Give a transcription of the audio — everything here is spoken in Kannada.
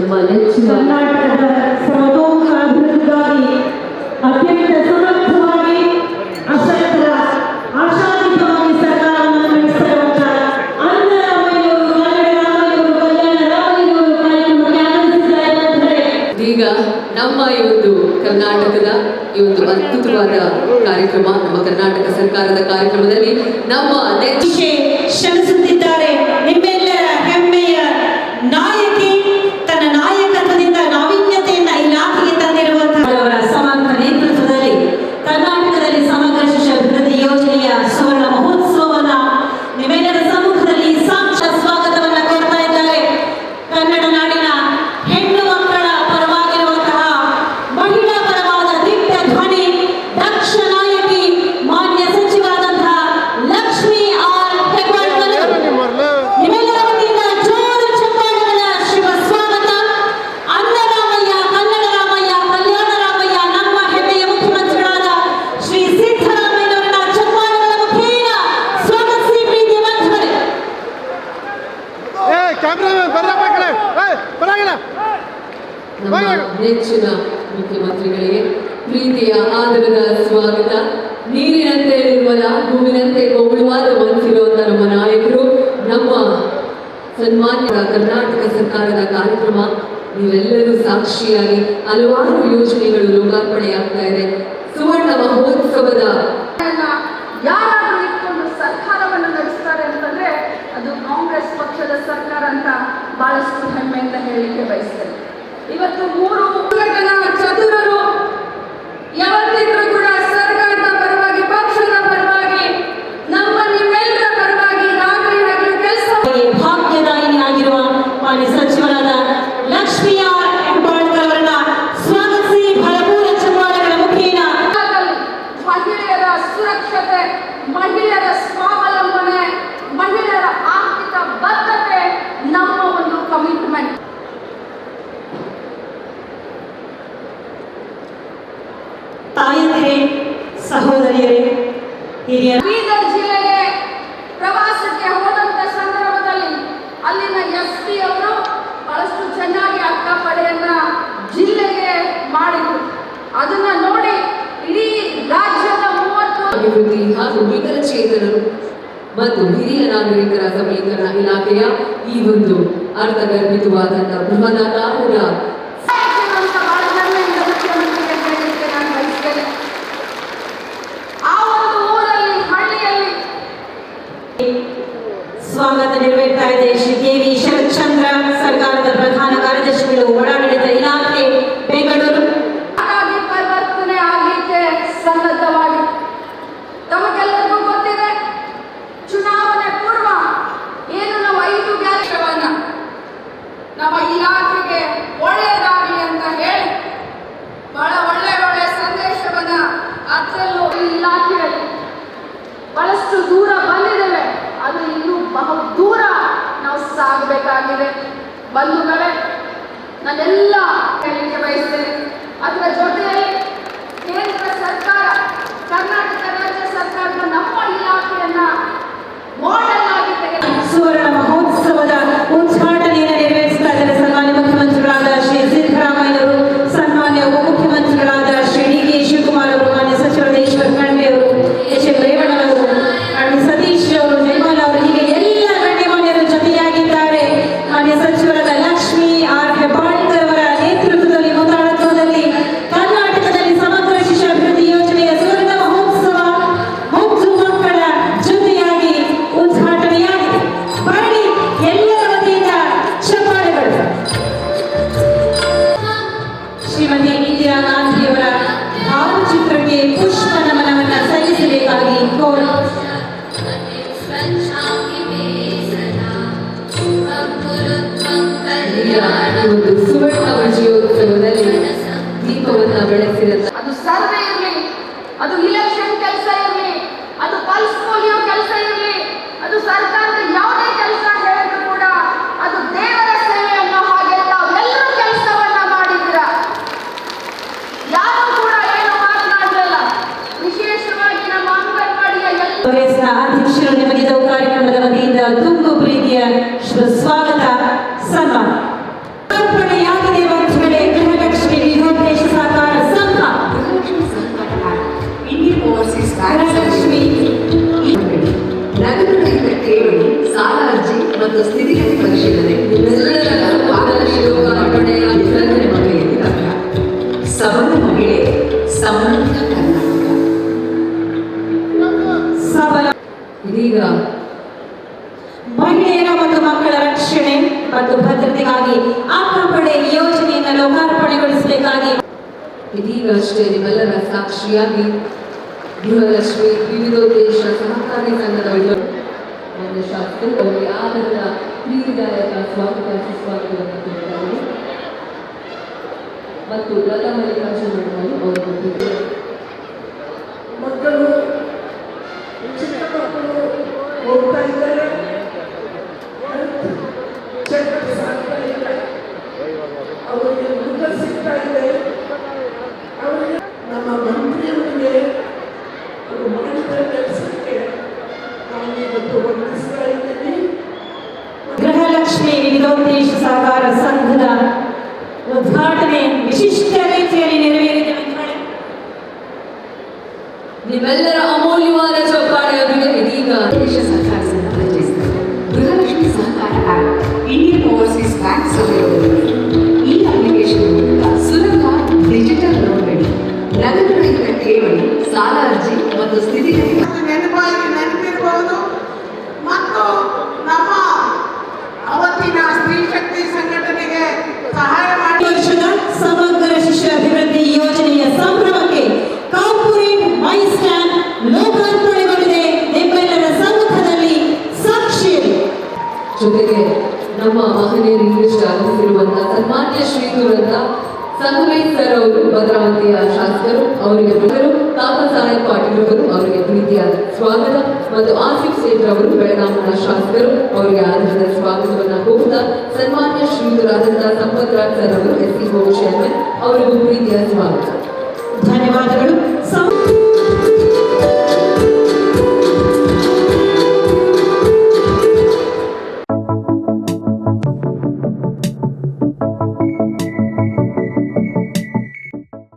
ನಮ್ಮ ನೆಚ್ಚಿನ ಕರ್ನಾಟಕದ ಸಮತೋಲ ಅಭಿವೃದ್ಧಿಗಾಗಿ ಅತ್ಯಂತ ಸಮರ್ಥವಾಗಿ ಅಶಕ್ತರ ಆಶಾದೀಪವಾಗಿ ಸರ್ಕಾರವನ್ನು ನಡೆಸಿರುವಂತ ಅನ್ನರಾಮಯ್ಯವರು ಕಲ್ಯಾಣರಾಮಯ್ಯವರು ಕಾರ್ಯಕ್ರಮಕ್ಕೆ ಆಗಮಿಸಿದ್ದಾರೆ. ಈಗ ನಮ್ಮ ಈ ಒಂದು ಕರ್ನಾಟಕದ ಈ ಒಂದು ಅದ್ಭುತವಾದ ಕಾರ್ಯಕ್ರಮ, ನಮ್ಮ ಕರ್ನಾಟಕ ಸರ್ಕಾರದ ಕಾರ್ಯಕ್ರಮದಲ್ಲಿ ನಮ್ಮ ನೆಚ್ಚಿಗೆ ಶ್ರಮಿಸುತ್ತಿದ್ದಾರೆ. ನಿಮ್ಮೆಲ್ಲರ ಹೆಮ್ಮೆಯ ನಾಯಕಿ, ತನ್ನ ನಾಯಕತ್ವದಿಂದ ನಾವೀನ್ಯತೆಯನ್ನ ಇಲಾಖೆಗೆ ತಂದಿರುವಂತಹ ಅವರ ಸಮಗ್ರ ನೇತೃತ್ವದಲ್ಲಿ ಕರ್ನಾಟಕದಲ್ಲಿ ಸಮಗ್ರ ಶಿಕ್ಷಣ ಅಭಿವೃದ್ಧಿ ಯೋಜನೆಯ ಸುವರ್ಣ ಮಹೋತ್ಸವವನ್ನ ನಿಮ್ಮೆಲ್ಲರ ಸಮ್ಮುಖದಲ್ಲಿ ಸಾಕ್ಷಾತ್ ಸ್ವಾಗತವನ್ನ ಕೋರ್ತಾ ಇದ್ದಾರೆ. ಕನ್ನಡ ನಾಡಿನ ಹೆಣ್ಣು ಮಕ್ಕಳ ಪರವಾಗಿರುವಂತಹ ಮಹಿಳಾ ಪರವಾದ ದಿಟ್ಟ ಧ್ವನಿ, ದಕ್ಷ ನಾಯಕಿ, ಮಾನ್ಯ ಸಚಿವರಾದಂತಹ ಲಕ್ಷ್ಮೀ ಆರ್ ಹೆಬ್ಬಾಳ್ಕರ್ ನಿಮ್ಮೆಲ್ಲರ ವತಿಯಿಂದ ಜೋರು ಚಪ್ಪಾಳೆಗಳ ಶುಭ ಸ್ವಾಗತ. ಅನ್ನರಾಮಯ್ಯ, ಕನ್ನಡರಾಮಯ್ಯ, ಕಲ್ಯಾಣರಾಮಯ್ಯ, ನಮ್ಮ ಹೆಮ್ಮೆಯ ಮುಖ್ಯಮಂತ್ರಿಗಳಾದ ಶ್ರೀ ಸಿದ್ದರಾಮಯ್ಯನವರನ್ನ ಚಪ್ಪಾಳೆಗಳ ಮುಖೇನ ಸ್ವಾಗತಿಸಿ ಪ್ರೀತಿಯ ಬಂಧುಗಳೇ. ನಮ್ಮ ನೆಚ್ಚಿನ ಮುಖ್ಯಮಂತ್ರಿಗಳಿಗೆ ಪ್ರೀತಿಯ ಆದರದ ಸ್ವಾಗತ. ನೀರಿನಂತೆ ನಿರ್ಮಲ, ಹೂವಿನಂತೆ ಕೋಮಳವಾದ ಮನಸ್ಸಿರುವಂತಹ ನಮ್ಮ ನಾಯಕರು, ನಮ್ಮ ಸನ್ಮಾನ್ಯ ಕರ್ನಾಟಕ ಸರ್ಕಾರದ ಕಾರ್ಯಕ್ರಮ, ನೀವೆಲ್ಲರೂ ಸಾಕ್ಷಿಯಾಗಿ ಹಲವಾರು ಯೋಜನೆಗಳು ಲೋಕಾರ್ಪಣೆಯಾಗ್ತಾ ಇದೆ. ಸುವರ್ಣ ಮಹೋತ್ಸವದ ಯಾರಾದರೂ ಇಟ್ಕೊಂಡು ಸರ್ಕಾರವನ್ನು ನಡೆಸ್ತಾರೆ ಅಂತಂದ್ರೆ ಅದು ಕಾಂಗ್ರೆಸ್ ಪಕ್ಷದ ಸರ್ಕಾರ ಅಂತ ಬಹಳಷ್ಟು ಹೆಮ್ಮೆಯಿಂದ ಹೇಳಲಿಕ್ಕೆ ಬಯಸ್ತೇನೆ. ಇವತ್ತು 3 ಸಂಘಟನಾ ಚತುರರು ಯಾವತ್ತಿದ್ರೂ ಕೂಡ ಸರ್ಕಾರದ ಪರವಾಗಿ, ಪಕ್ಷದ ಪರವಾಗಿ, ನಮ್ಮ ನಿಮ್ಮೆಲ್ಲರ ಪರವಾಗಿ ರಾತ್ರಿ ಹಗಲು ಕೆಲಸ ಭಾಗ್ಯದಾಯಿನಿ ಆಗಿರುವ ಮಾನ್ಯ ಸಚಿವರಾದ ಲಕ್ಷ್ಮೀ ಆರ್ ಹೆಬ್ಬಾಳ್ಕರ್ ಅವರನ್ನ ಸ್ವಾಗತಿಸಿ ಭರಪೂರ ಚಪ್ಪಾಳೆಗಳ ಮುಖೇನ ಮಹಿಳೆಯರ ಸುರಕ್ಷತೆ, ಮಹಿಳೆಯರ ಸ್ವಾವಲಂಬನೆ, ಮಹಿಳೆಯರ ಆರ್ಥಿಕ ಬದ್ಧತೆ ನಮ್ಮ ಒಂದು ಕಮಿಟ್ಮೆಂಟ್. ತಾಯಂದಿರೇ, ಸಹೋದರಿಯರೇ, ಹಿರಿಯ ಬೀದರ್ ಜಿಲ್ಲೆಗೆ ಪ್ರವಾಸಕ್ಕೆ ಹೋದಂತ ಸಂದರ್ಭದಲ್ಲಿ ಅಲ್ಲಿನ SP ಅವರು ಬಹಳಷ್ಟು ಚೆನ್ನಾಗಿ ಅಕ್ಕಪಡೆಯನ್ನ ಜಿಲ್ಲೆಗೆ ಮಾಡಿದ್ರು. ಅದನ್ನ ನೋಡಿ ಇಡೀ ರಾಜ್ಯದ 30 ಅಭಿವೃದ್ಧಿ ಹಾಗೂ ವಿಕಲಚೇತನರು ಮತ್ತು ಹಿರಿಯ ನಾಗರಿಕರ ಸಬಲೀಕರಣ ಇಲಾಖೆಯ ಈ ಒಂದು ಅರ್ಥಗರ್ಭಿತವಾದಂತಹ ಬೃಹದಾಕಾರದ ಅಂತ ಬಹಳ ಹೆಮ್ಮೆಯಿಂದ ಮುಖ್ಯಮಂತ್ರಿಗೆ ಹೇಳಲಿಕ್ಕೆ ನಾನು ಬಯಸ್ತೇನೆ. ಆ ಒಂದು ಊರಲ್ಲಿ, ಹಳ್ಳಿಯಲ್ಲಿ ಸ್ವಾಗತ ನೆರವೇರ್ತಾ ಇದೆ. ಶ್ರೀ KV ಶರತ್ಚಂದ್ರ, ಸರ್ಕಾರದ ಪ್ರಧಾನ ಕಾರ್ಯದರ್ಶಿಗಳು, ಒಳಾಡಳಿತ ಇಲಾಖೆ, ಬೆಂಗಳೂರು. ಹಾಗಾಗಿ ಪರಿವರ್ತನೆ ಆಗಲಿಕ್ಕೆ ಸನ್ನದ್ಧವಾಗಿ ತಮಗೆಲ್ಲರಿಗೂ ಗೊತ್ತಿದೆ. ಚುನಾವಣೆ ಪೂರ್ವ ಏನು ನಾವು 5 ಗ್ಯಾರಂಟಿಗಳನ್ನ ನಮ್ಮ ಇಲಾಖೆಗೆ ಒಳ್ಳೆಯದಾಗಲಿ ಅಂತ ಹೇಳಿ ಬಹಳ ಒಳ್ಳೆ ಸಂದೇಶವನ್ನ ಅದರಲ್ಲೂ ಈ ಇಲಾಖೆಯಲ್ಲಿ ಬಹಳಷ್ಟು ದೂರ ಬಂದಿದ್ದೇವೆ. ಅದು ಇನ್ನೂ ಬಹು ದೂರ ನಾವು ಸಾಗಬೇಕಾಗಿದೆ. ಬಂಧುಗಳೇ, ನಾನೆಲ್ಲ ಹೇಳಲಿಕ್ಕೆ ಬಯಸ್ತೇನೆ. ಅದರ ಜೊತೆಯಲ್ಲಿ ಕೇಂದ್ರ ಸರ್ಕಾರ, ಕರ್ನಾಟಕ ರಾಜ್ಯ ಸರ್ಕಾರದ ನಮ್ಮ ಇಲಾಖೆಯನ್ನ ಮಾಡೆಲ್ ಆಗಿ ಸುವರ್ಣ ಮಹೋತ್ಸವದ ಉದ್ಘಾಟನೆಯನ್ನು ನೆರವೇರಿಸ್ತಾ ಇದ್ದಾರೆ ಸನ್ಮಾನ್ಯ ಮುಖ್ಯಮಂತ್ರಿಗಳಾದ ಶ್ರೀ ಸಿದ್ದರಾಮಯ್ಯವರು, ಸನ್ಮಾನ್ಯ ಉಪಮುಖ್ಯಮಂತ್ರಿಗಳಾದ ಶ್ರೀ DK ಶಿವಕುಮಾರ್ ಅವರು, ಮಾನ್ಯ ಸಚಿವರಾದ ಈಶ್ವರ್ ಖಂಡ್ರೆ ಅವರು, HM ರೇವಣ್ಣನವರು, ಸತೀಶ್ ಅವರು, ಜಯಮಾಲ ಅವರು, ಹೀಗೆ ಎಲ್ಲ ಗಣ್ಯಮಾನ್ಯರು ಜೊತೆಯಾಗಿದ್ದಾರೆ. ಮಾನ್ಯ ಸಚಿವರಾದ ಲಕ್ಷ್ಮೀ ಆರ್ ಹೆಬ್ಬಾಳ್ಕರ್ ಅವರ ನೇತೃತ್ವದಲ್ಲಿ, ಮುಂದಾಳತ್ವದಲ್ಲಿ ಕರ್ನಾಟಕದಲ್ಲಿ ಸಮಗ್ರ ಶಿಕ್ಷಣ ಅಭಿವೃದ್ಧಿ ಯೋಜನೆಯ ಸುವರ್ಣ ಮಹೋತ್ಸವ ಮುದ್ದು ಮಕ್ಕಳ ಜೊತೆಯಾಗಿ ಉದ್ಘಾಟನೆಯಾಗಿದೆ. ಬರಲಿ ಎಲ್ಲರ ವತಿಯಿಂದ ಚಪ್ಪಾಳೆಗಳು. ಶ್ರೀಮತಿ ಇಂದಿರಾ ಗಾಂಧಿಯವರ ಭಾವಚಿತ್ರಕ್ಕೆ ಪುಷ್ಪ ನಮನವನ್ನು ಸಲ್ಲಿಸಬೇಕಾಗಿ ಕೋರಿ ಒಂದು ಸುವರ್ಣ ವಿಜಯೋತ್ಸವದಲ್ಲಿ ದೀಪವನ್ನ ಬೆಳೆಸಿದ ಅದು ಸರ್ವೆ ಇರಲಿ, ಅದು ಇಲೆಕ್ಷನ್ ಕೆಲಸ ಇರಲಿ, ಅದು ಪಲ್ಸ್ ಪೋಲಿಯೋ ಕೆಲಸ ಇರಲಿ, ಅದು ಸರ್ಕಾರದ ಯಾವುದೇ ಕೆಲಸ ಹೇಳಿದ್ರು ಕೂಡ ಅದು ದೇವರ ಸೇವೆ ಅನ್ನೋ ಹಾಗೆ ತಾವೆಲ್ಲರೂ ಕೆಲಸವನ್ನ ಮಾಡಿದ್ದೀರಾ. ಯಾರು ಕೂಡ ಏನು ಮಾತನಾಡಲಿಲ್ಲ. ವಿಶೇಷವಾಗಿ ನಮ್ಮ ಅಂಗನವಾಡಿಯ ಅಧ್ಯಕ್ಷರು ನಿಮಗೆ ಕಾರ್ಯಕ್ರಮದ ವತಿಯಿಂದ ತುಂಬು ಪ್ರೀತಿಯ ಸ್ವಾಗತ, ಸನ್ಮಾನ. ಲೋಕಾರ್ಪಣೆಯಾಗಿದೆ ಬಂಧುಗಳೇ ಗೃಹಲಕ್ಷ್ಮಿ ವಿನೋದೇಶ ಸಹಕಾರ ಸಂಘ. ಇಂಡಿಯನ್ ಓವರ್ಸೀಸ್ ಬ್ಯಾಂಕ್ ಗೃಹಲಕ್ಷ್ಮಿ ನಗದು ರಹಿತ ಠೇವಣಿ, ಸಾಲ ಅರ್ಜಿ ಮತ್ತು ಸ್ಥಿತಿಗತಿ ಪರಿಶೀಲನೆ ಇವೆಲ್ಲದರ ಪಾರದರ್ಶಕ ಲೋಕಾರ್ಪಣೆಯಾಗಿದೆ ಮಹಿಳೆಯರಿಗೆ ಲಭ್ಯ. ಸಬಲ ಮಹಿಳೆ ಸಮೃದ್ಧ ಕರ್ನಾಟಕ. ಸಬಲ ಇದೀಗ ಮಹಿಳೆಯರ ಮತ್ತು ಮಕ್ಕಳ ರಕ್ಷಣೆ ಮತ್ತು ಭದ್ರತೆಗಾಗಿ ಆಕಾಪಡೆ ಯೋಜನೆಯನ್ನು ಲೋಕಾರ್ಪಣೆಗೊಳಿಸಬೇಕಾಗಿ ಇದೀಗ ಅಷ್ಟೇ ನಿಮ್ಮೆಲ್ಲರ ಸಾಕ್ಷಿಯಾಗಿ ಗೃಹಲಕ್ಷ್ಮಿ ವಿವಿಧೋದ್ದೇಶ ಸಹಕಾರಿ ಸಂಘದ ಒಂದು ಶಾಸಕರು ಅವರಿಗೆ ಆಧಾರದ ಪ್ರೀತಿದಾಯಕ ಸ್ವಾಗತ ಸುಸ್ವಾಗತವನ್ನು ಕೊಟ್ಟಿದ್ದಾರೆ ಮತ್ತು ಲತಾ ಮಲ್ಲಿಕಾರ್ಜುನ್ ಅವರು ಮಕ್ಕಳು ಚಿಕ್ಕ ಮಕ್ಕಳು ಹೋಗ್ತಾ ಇದ್ದಾರೆ, ಚೆಕ್ ಸಾಕ್ತಾ ಇಲ್ಲ, ಅವರಿಗೆ ದುಡ್ಡು ಸಿಗ್ತಾ ಇದೆ. ಅವರಿಗೆ ನಮ್ಮ ಮಂತ್ರಿಯವರಿಗೆ ಅವರು ಮಾಡಿದ ಕೆಲಸಕ್ಕೆ ನಾನು ಇವತ್ತು ವಂದಿಸ್ತಾ ಇದ್ದೀನಿ. ಗೃಹಲಕ್ಷ್ಮಿ ವಿವಿಧೋದ್ದೇಶ ಸಹಕಾರ ಸಂಘದ ಉದ್ಘಾಟನೆ ವಿಶಿಷ್ಟ ರೀತಿಯಲ್ಲಿ ನೆರವೇರಿದೆ ಬಂಧುಗಳೇ. ನಿಮ್ಮೆಲ್ಲರ ಅಮೂಲ್ಯವಾದ ಚೌಪಾಳೆಯೊಂದಿಗೆ ಇದೀಗ ದೇಶ ಸಹಕಾರ ಸಂಘ ಪರಿಚಯಿಸಿದ್ದಾರೆ. ಗೃಹಲಕ್ಷ್ಮಿ ಸಹಕಾರ ಆ್ಯಪ್ ಇಂಡಿಯನ್ ಓವರ್ಸೀಸ್ ಬ್ಯಾಂಕ್ ಸಹಯೋಗದಲ್ಲಿ ಈ ಅಪ್ಲಿಕೇಶನ್ ಮೂಲಕ ಸುಲಭ ಡಿಜಿಟಲ್ ನೋಂದಣಿ, ನಗದು ರಹಿತ ಠೇವಣಿ, ಸಾಲ ಅರ್ಜಿ ಮತ್ತು ಸ್ಥಿತಿಗತಿ ನೆನಪಿರಬಹುದು. ಮತ್ತು ನಮ್ಮ ಅವತ್ತಿನ ಸ್ತ್ರೀ ಶಕ್ತಿ ಸಂಘಟನೆಗೆ ಸಹಾಯ ಮಾಡಿ ವರ್ಷದ ಸಮಗ್ರ ಶಿಶು ಅಭಿವೃದ್ಧಿ ಯೋಜನೆಯ ಸಂಭ್ರಮಕ್ಕೆ ಕಾರ್ಪೊರೇಟ್ ಮೈ ಸ್ಟ್ಯಾಂಡ್ ಲೋಕಾರ್ಪಣೆಗೊಂಡಿದೆ ನಿಮ್ಮೆಲ್ಲರ ಸಮ್ಮುಖದಲ್ಲಿ ಸಾಕ್ಷಿ. ಜೊತೆಗೆ ನಮ್ಮ ಮಹನೀಯರಿಗೆ ಇಷ್ಟ ಆಗಮಿಸಿರುವಂತಹ ಸನ್ಮಾನ್ಯ ಶ್ರೀಯುತ ಸಂಗಮೇಶ್ ಸರ್ ಅವರು ಭದ್ರಾವತಿಯ ಶಾಸಕರು, ಅವರಿಗೆ ಕಾಕಾ ಸಾಹೇಬ್ ಪಾಟೀಲ್ ಅವರು ಅವರಿಗೆ ಪ್ರೀತಿಯಾದ ಸ್ವಾಗತ ಮತ್ತು ಆಸಿಫ್ ಸೇಠ್ ಅವರು ಬೆಳಗಾವಿನ ಶಾಸಕರು ಅವರಿಗೆ ಆಧಾರದ ಸ್ವಾಗತವನ್ನು ಕೋರುತ್ತಾ ಸನ್ಮಾನ್ಯ ಶ್ರೀಯುತರಾದಂತಹ ಸಂಪತ್ ರಾಜ್ ಸರ್ ಅವರು SC ಚೇರ್ಮನ್ ಅವರಿಗೂ ಪ್ರೀತಿಯ ಸ್ವಾಗತ. ಧನ್ಯವಾದಗಳು.